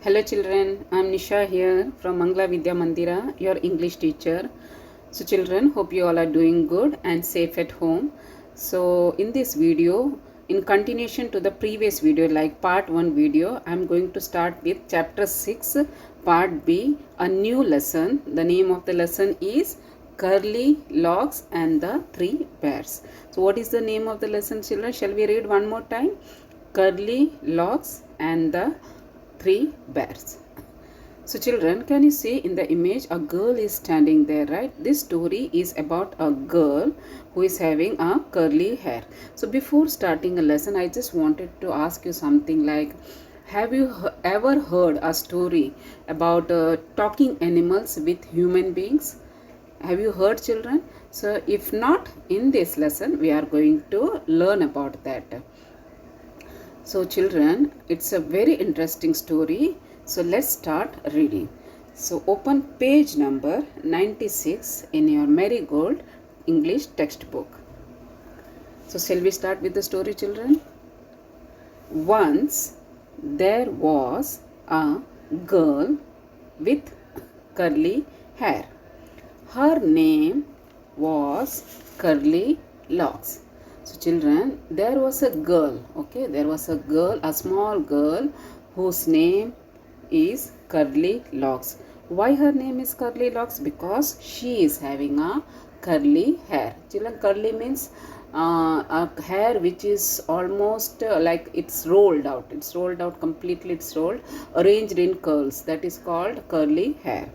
Hello children, I am Nisha here from Mangla Vidya Mandira, your English teacher. So children, hope you all are doing good and safe at home. So in this video, in continuation to the previous video like part 1 video, I am going to start with chapter 6 part B, a new lesson. The name of the lesson is Curly Locks and the Three Bears. So what is the name of the lesson children? Shall we read one more time? Curly Locks and the Three Bears. So children, can you see in the image a girl is standing there, right? This story is about a girl who is having a curly hair. So before starting a lesson, I just wanted to ask you something like, have you ever heard a story about talking animals with human beings? Have you heard children? So if not, in this lesson we are going to learn about that. So children, it's a very interesting story. So let's start reading. So open page number 96 in your Marigold English textbook. So shall we start with the story children? Once there was a girl with curly hair. Her name was Curly Locks. So children, there was a girl, okay, there was a girl, a small girl whose name is Curly Locks. Why her name is Curly Locks? Because she is having a curly hair. Children, curly means a hair which is almost like it's rolled out. It's rolled out completely, it's rolled, arranged in curls. That is called curly hair.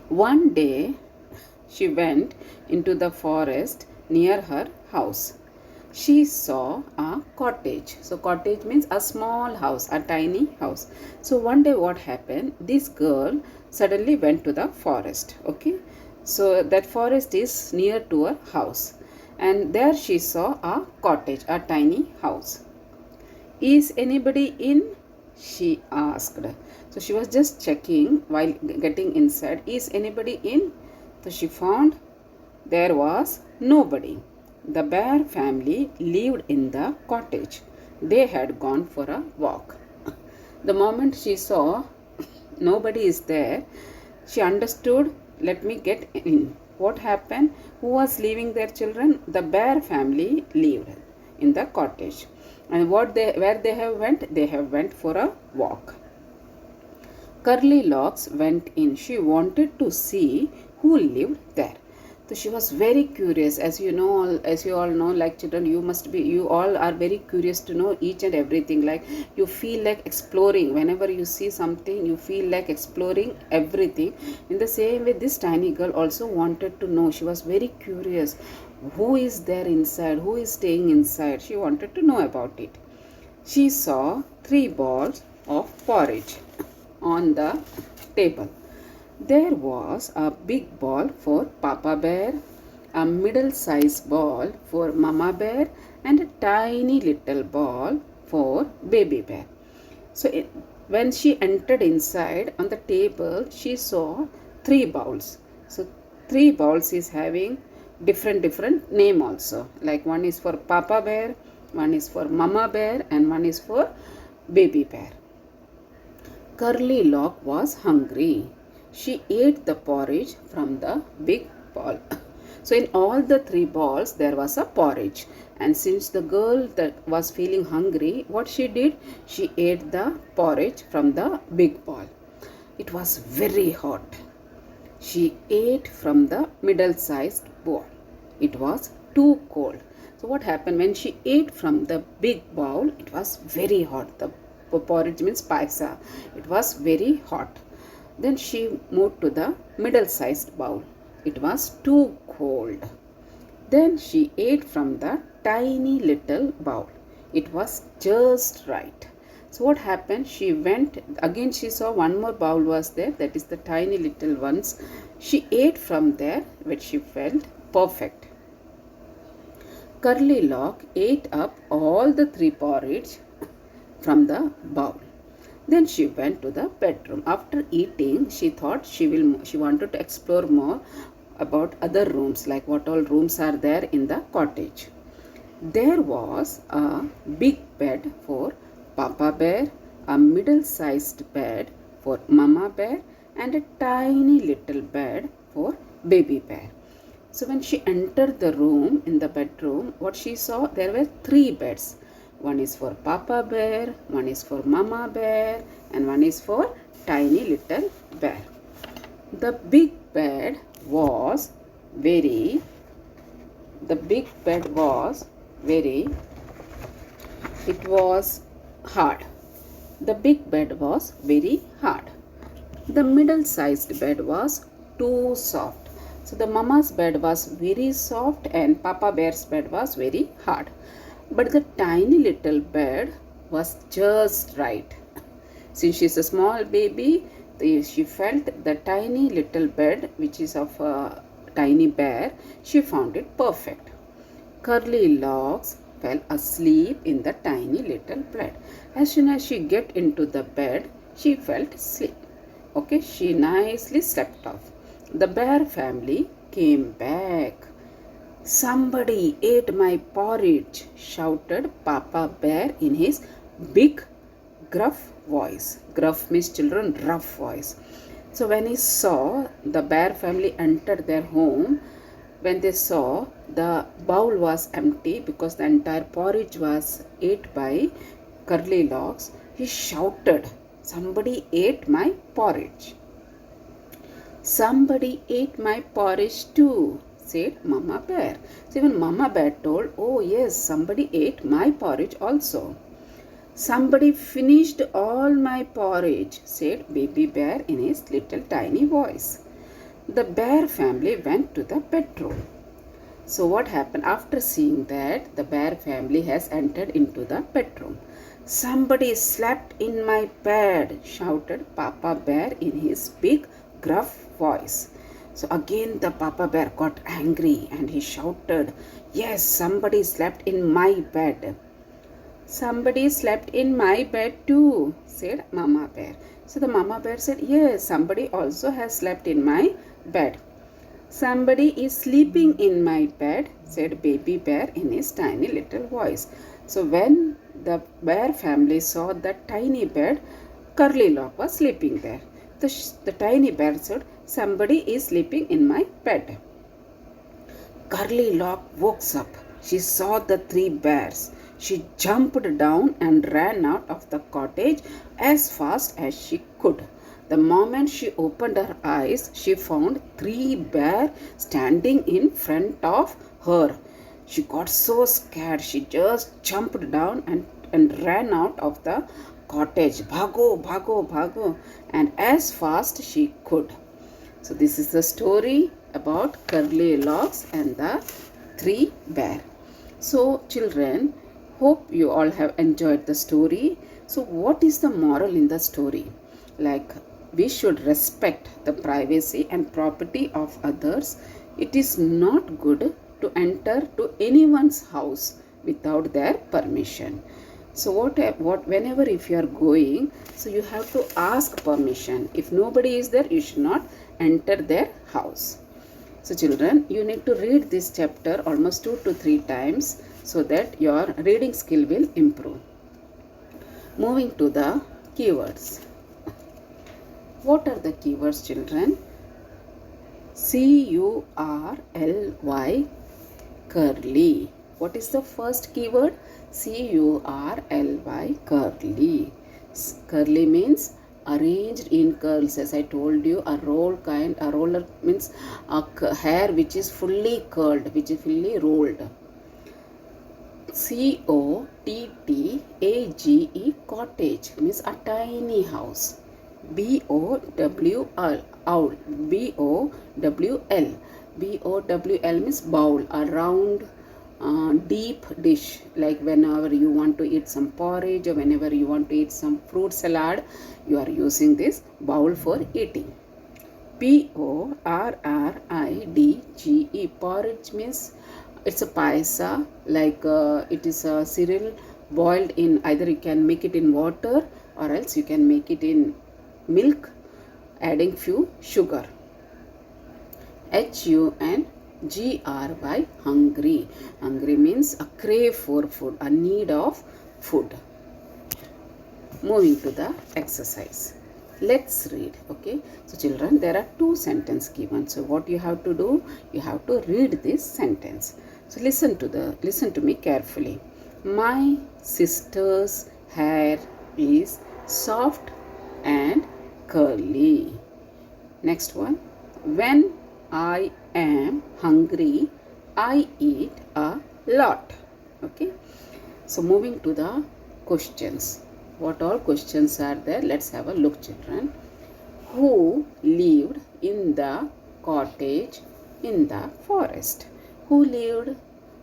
One day, she went into the forest near her house. She saw a cottage. So cottage means a small house, a tiny house. So one day what happened? This girl suddenly went to the forest. Okay. So that forest is near to her house. And there she saw a cottage, a tiny house. Is anybody in? She asked. So she was just checking while getting inside. Is anybody in? So she found there was nobody. The bear family lived in the cottage. They had gone for a walk. The moment she saw nobody is there, she understood, let me get in. What happened? Who was leaving their children? The bear family lived in the cottage. And where they have went? They have went for a walk. Curly Locks went in. She wanted to see who lived there. So she was very curious. As you know, as you all know, like children, you all are very curious to know each and everything. Like you feel like exploring. Whenever you see something, you feel like exploring everything. In the same way, this tiny girl also wanted to know. She was very curious. Who is there inside? Who is staying inside? She wanted to know about it. She saw 3 balls of porridge on the table. There was a big ball for Papa Bear, a middle-sized ball for Mama Bear, and a tiny little ball for Baby Bear. So when she entered inside on the table, she saw 3 bowls. So 3 bowls is having different name also. Like one is for Papa Bear, one is for Mama Bear, and one is for Baby Bear. Curly Lock was hungry. She ate the porridge from the big bowl. So in all the 3 balls there was a porridge, and since the girl that was feeling hungry, what she did? She ate the porridge from the big bowl. It was very hot. She ate from the middle-sized bowl. It was too cold. So what happened when she ate from the big bowl? It was very hot. The porridge means paisa. It was very hot. Then she moved to the middle-sized bowl. It was too cold. Then she ate from the tiny little bowl. It was just right. So what happened? She went again. She saw one more bowl was there. That is the tiny little ones. She ate from there, which she felt perfect. Curly Lock ate up all the 3 porridge from the bowl. Then she went to the bedroom. After eating, she thought she wanted to explore more about other rooms, like what all rooms are there in the cottage. There was a big bed for Papa Bear, a middle-sized bed for Mama Bear and a tiny little bed for Baby Bear. So when she entered the room, in the bedroom, what she saw, there were 3 beds. One is for Papa Bear, one is for Mama Bear, and one is for tiny little bear. The big bed was very, it was hard. The big bed was very hard. The middle-sized bed was too soft. So the mama's bed was very soft and Papa Bear's bed was very hard. But the tiny little bed was just right. Since she is a small baby, she felt the tiny little bed, which is of a tiny bear, she found it perfect. Curly Locks fell asleep in the tiny little bed. As soon as she get into the bed, she felt sleep. Okay, she nicely slept off. The bear family came back. Somebody ate my porridge, shouted Papa Bear in his big, gruff voice. Gruff means children, rough voice. So when he saw the bear family entered their home, when they saw the bowl was empty because the entire porridge was ate by Curly Locks, he shouted, "Somebody ate my porridge." "Somebody ate my porridge too," said Mama Bear. So even Mama Bear told, "Oh yes, somebody ate my porridge also." "Somebody finished all my porridge," said Baby Bear in his little tiny voice. The bear family went to the bedroom. So what happened after seeing that the bear family has entered into the bedroom? "Somebody slept in my bed," shouted Papa Bear in his big gruff voice. So again the Papa Bear got angry and he shouted, "Yes, somebody slept in my bed." "Somebody slept in my bed too," said Mama Bear. So the Mama Bear said, "Yes, somebody also has slept in my bed." "Somebody is sleeping in my bed," said Baby Bear in his tiny little voice. So when the bear family saw that tiny bed, Curly Lock was sleeping there. The tiny bear said, "Somebody is sleeping in my bed." Curly Lock woke up. She saw the 3 bears. She jumped down and ran out of the cottage as fast as she could. The moment she opened her eyes, she found 3 bears standing in front of her. She got so scared, she just jumped down and ran out of the cottage. Bhago, bhago, bhago, and as fast she could. So this is the story about Curly Locks and the 3 bears. So children, hope you all have enjoyed the story. So what is the moral in the story? Like, we should respect the privacy and property of others. It is not good to enter to anyone's house without their permission. So whenever if you are going, so you have to ask permission. If nobody is there, you should not enter their house. So children, you need to read this chapter almost 2 to 3 times so that your reading skill will improve. Moving to the keywords. What are the keywords, children? C-U-R-L-Y, curly. What is the first keyword? C-U-R-L-Y, curly. Curly means arranged in curls. As I told you, a roller means a hair which is fully curled, which is fully rolled. C-O-T-T-A-G-E, cottage means a tiny house. B-O-W-L, owl, B-O-W-L. B-O-W-L means bowl, a round deep dish. Like whenever you want to eat some porridge or whenever you want to eat some fruit salad, you are using this bowl for eating. P-O-R-R-I-D-G-E, porridge means it's a paisa, like it is a cereal boiled in, either you can make it in water or else you can make it in milk, adding few sugar. H-U-N-G-R-Y, hungry. Hungry means a crave for food, a need of food. moving to the exercise. Let's read. Okay, so children, there are two sentences given. So what you have to do, you have to read this sentence. So listen to me carefully. My sister's hair is soft and curly. Next one. When I am hungry, I eat a lot. Okay, so moving to the questions. What all questions are there? Let's have a look, children. Who lived in the cottage in the forest? Who lived?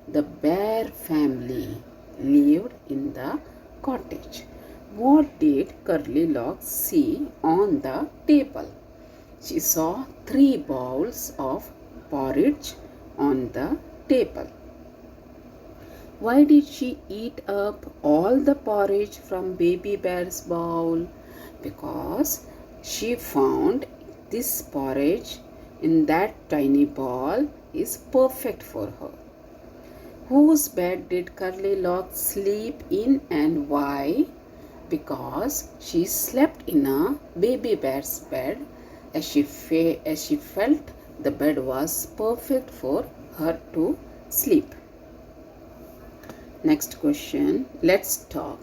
The bear family lived in the cottage. What did Curly Locks see on the table? She saw 3 bowls of porridge on the table. Why did she eat up all the porridge from Baby Bear's bowl? Because she found this porridge in that tiny bowl is perfect for her. Whose bed did Curly Locks sleep in and why? Because she slept in a Baby Bear's bed as she felt the bed was perfect for her to sleep. Next question, let's talk.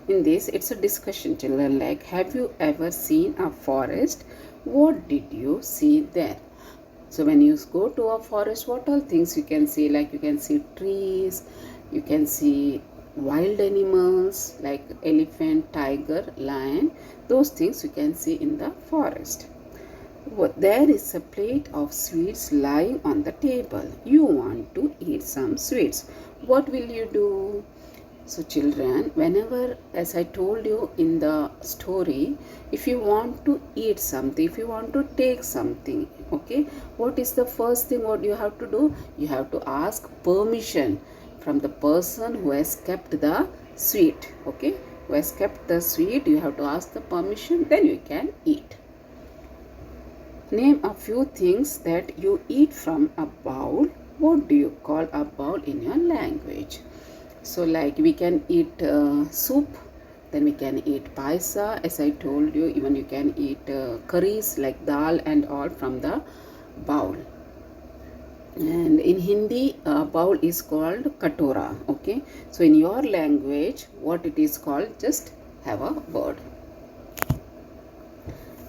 In this, it's a discussion, children, like, have you ever seen a forest? What did you see there? So when you go to a forest, what all things you can see? Like, you can see trees, you can see wild animals like elephant, tiger, lion. Those things you can see in the forest. There is a plate of sweets lying on the table. You want to eat some sweets. What will you do? So children, whenever, as I told you in the story, if you want to eat something, if you want to take something, okay, what is the first thing what you have to do? You have to ask permission from the person who has kept the sweet. Okay, who has kept the sweet, you have to ask the permission, then you can eat. Name a few things that you eat from a bowl. What do you call a bowl in your language? So like, we can eat soup, then we can eat paisa, as I told you. Even you can eat curries like dal and all from the bowl. And in Hindi, a bowl is called katora. Okay, so in your language, what it is called, just have a word.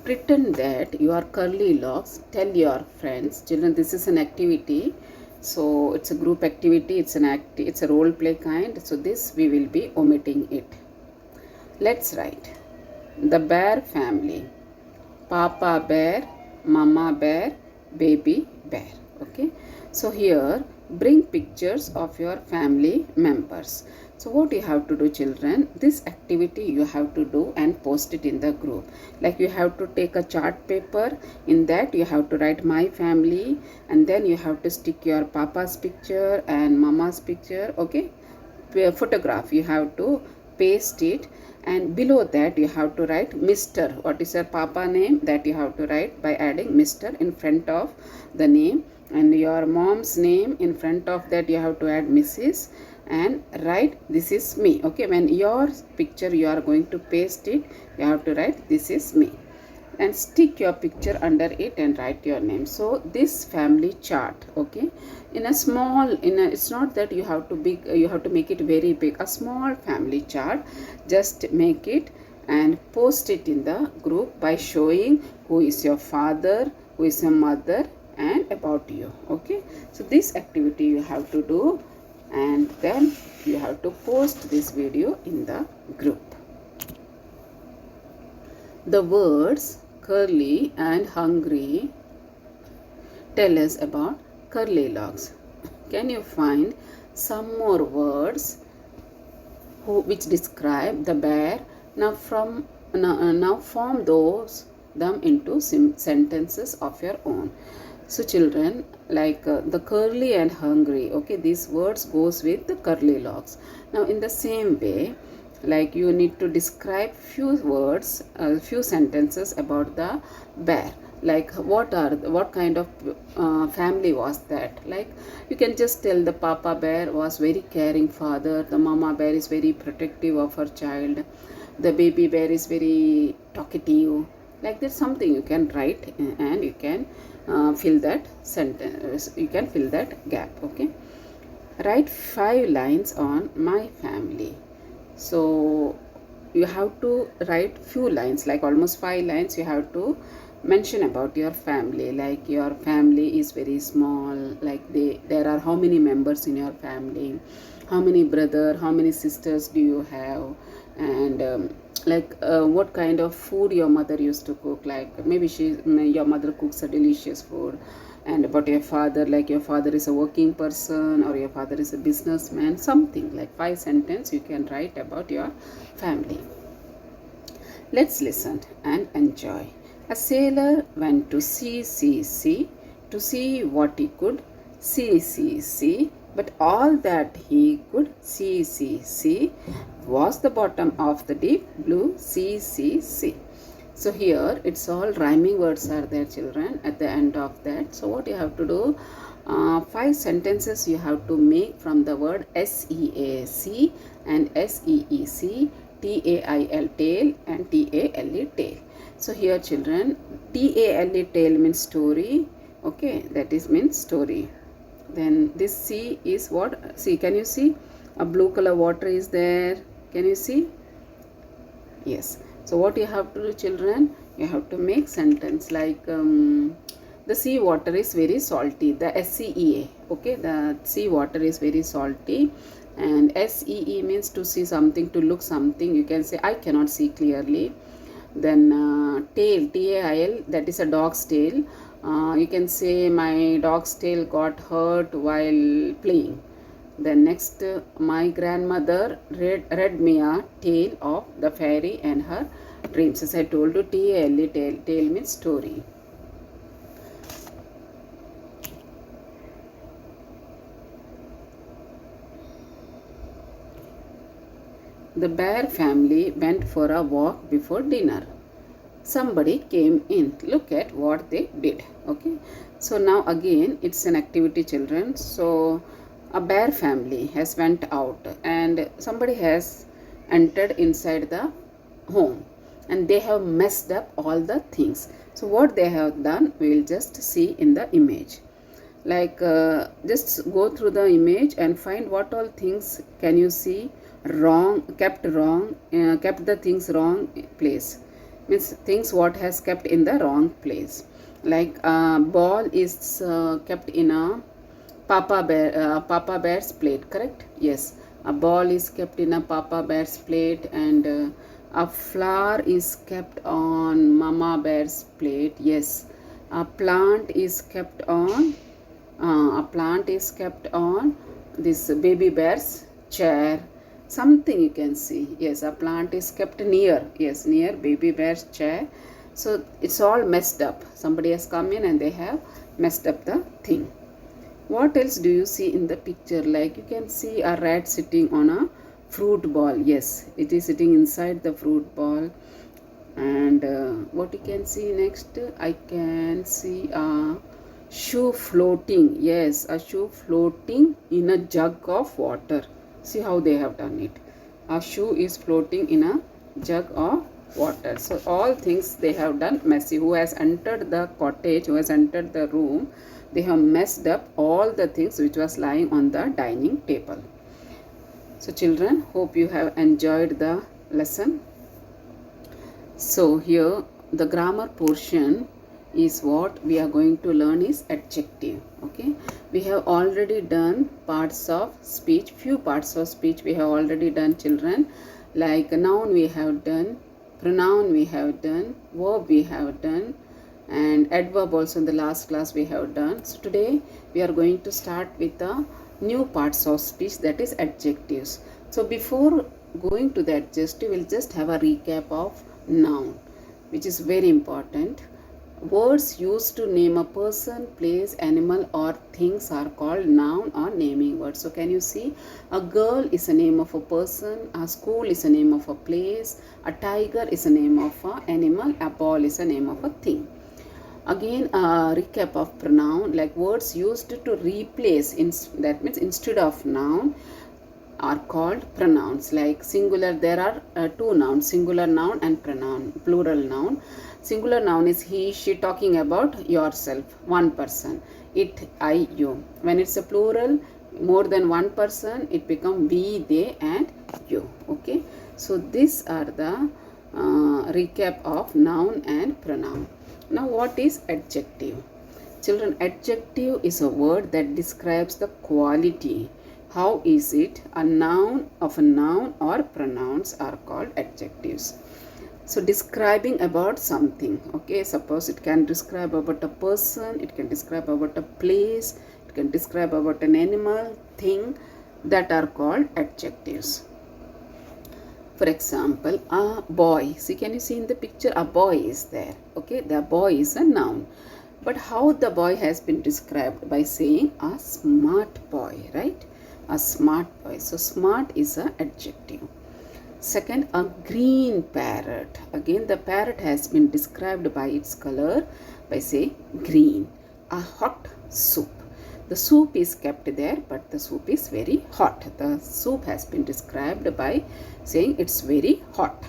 Pretend that you are Curly Locks. Tell your friends. Children, this is an activity. So it's a group activity. It's a role play kind. So this we will be omitting it. Let's write. The bear family. Papa bear, mama bear, baby bear. Okay. So here, bring pictures of your family members. So what you have to do, children, this activity you have to do and post it in the group. Like, you have to take a chart paper. In that you have to write my family, and then you have to stick your papa's picture and mama's picture. Okay, photograph, you have to paste it, and below that you have to write Mr. What is your papa name? That you have to write by adding Mr. in front of the name, and your mom's name in front of that you have to add Mrs. and write this is me. Okay, when your picture you are going to paste it, you have to write this is me, and stick your picture under it and write your name. So this family chart, okay, it's not that you have to make it very big. A small family chart, just make it and post it in the group by showing who is your father, who is your mother, and about you. Okay, so this activity you have to do, and then you have to post this video in the group. The words curly and hungry tell us about Curly Locks. Can you find some more words which describe the bear? Now form them into sentences of your own. So children, like the curly and hungry, okay, these words goes with the Curly Locks. Now in the same way, like, you need to describe few words, few sentences about the bear. like what kind of family was that. Like you can just tell the papa bear was very caring father, the mama bear is very protective of her child, the baby bear is very talkative. Like there's something you can write, and you can fill that sentence, you can fill that gap. Okay, write 5 lines on my family. So you have to write few lines, like almost 5 lines you have to mention about your family. Like your family is very small, like there are how many members in your family, how many brother, how many sisters do you have, and what kind of food your mother used to cook. Like maybe your mother cooks a delicious food. And about your father, like your father is a working person or your father is a businessman, something like 5 sentences you can write about your family. Let's listen and enjoy. A sailor went to sea to see what he could see, but all that he could see was the bottom of the deep blue sea. So here it's all rhyming words are there, children, at the end of that. So what you have to do, 5 sentences you have to make from the word SEAC and SEEC, TAIL tail and TALE tail. So here children, TALE tail means story. Okay, that is means story. Then this sea is what? See, can you see? A blue color water is there. Can you see? Yes. So what you have to do, children? You have to make sentence like the sea water is very salty. The SEEA. Okay, the sea water is very salty. And SEE means to see something, to look something. You can say I cannot see clearly. Then tail, TAIL, that is a dog's tail. You can say my dog's tail got hurt while playing. Then next, my grandmother read me a tale of the fairy and her dreams. As I told you, TALE tail means story. The bear family went for a walk before dinner. Somebody came in. Look at what they did. Okay, so now again it's an activity, children. So a bear family has went out and somebody has entered inside the home and they have messed up all the things. So what they have done, we will just see in the image. Like just go through the image and find what all things can you see kept the things wrong place. Means things what has kept in the wrong place. Like ball is kept in a Papa Bear's plate, correct? Yes, a ball is kept in a Papa Bear's plate, and a flower is kept on Mama Bear's plate. Yes, a plant is kept on this baby bear's chair. Something you can see. Yes, a plant is kept near. Yes, near baby bear's chair. So it's all messed up. Somebody has come in and they have messed up the thing. What else do you see in the picture? Like you can see a rat sitting on a fruit ball. Yes, it is sitting inside the fruit ball. And what you can see next? I can see a shoe floating. Yes, a shoe floating in a jug of water. See how they have done it. A shoe is floating in a jug of water. So all things they have done messy. Who has entered the cottage, who has entered the room, they have messed up all the things which was lying on the dining table. So children, hope you have enjoyed the lesson. So here the grammar portion is what we are going to learn is adjective. Okay, we have already done parts of speech, few parts of speech we have already done, children. Like noun we have done, pronoun we have done, verb we have done, and adverb also in the last class we have done. So today we are going to start with the new parts of speech, that is adjectives. So before going to the adjective, we'll just have a recap of noun, which is very important. Words used to name a person, place, animal or things are called noun or naming words. So can you see, a girl is a name of a person, a school is a name of a place, a tiger is a name of an animal, a ball is a name of a thing. Again, a recap of pronoun, like words used to replace, that means instead of noun, are called pronouns. Like singular, there are two nouns, singular noun and pronoun, plural noun. Singular noun is he, she, talking about yourself, one person. It, I, you. When it's a plural, more than one person, it become we, they and you. Okay. So these are the recap of noun and pronoun. Now what is adjective? Children, adjective is a word that describes the quality. How is it? A noun of a noun or pronouns are called adjectives. So describing about something. Okay, suppose it can describe about a person, it can describe about a place, it can describe about an animal, thing, that are called adjectives. For example, a boy. See, can you see in the picture? A boy is there. Okay, the boy is a noun. But how the boy has been described? By saying a smart boy, right? A smart boy. So smart is an adjective. Second, a green parrot. Again, the parrot has been described by its color by saying green. A hot soup. The soup is kept there, but the soup is very hot. The soup has been described by saying it's very hot.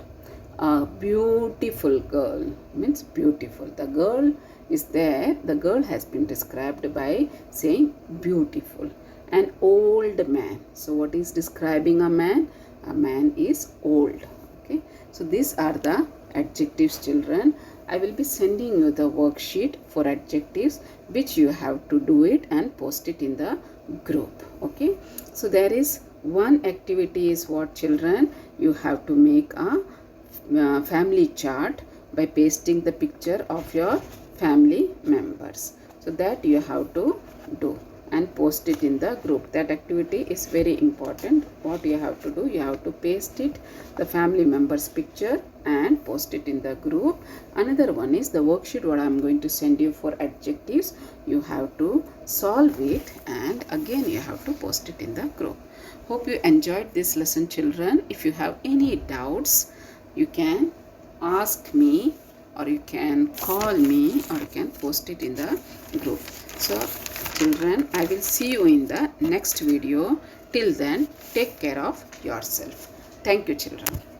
A beautiful girl means beautiful. The girl is there. The girl has been described by saying beautiful. An old man. So what is describing a man? A man is old. Okay. So these are the adjectives, children. I will be sending you the worksheet for adjectives, which you have to do it and post it in the group. Okay. So there is one activity is what, children? You have to make a family chart by pasting the picture of your family members. So that you have to do and post it in the group. That activity is very important. What you have to do, you have to paste it, the family members picture, and post it in the group. Another one is the worksheet what I am going to send you for adjectives. You have to solve it and again you have to post it in the group. Hope you enjoyed this lesson, children. If you have any doubts, you can ask me or you can call me or you can post it in the group. So children, I will see you in the next video. Till then, take care of yourself. Thank you, children.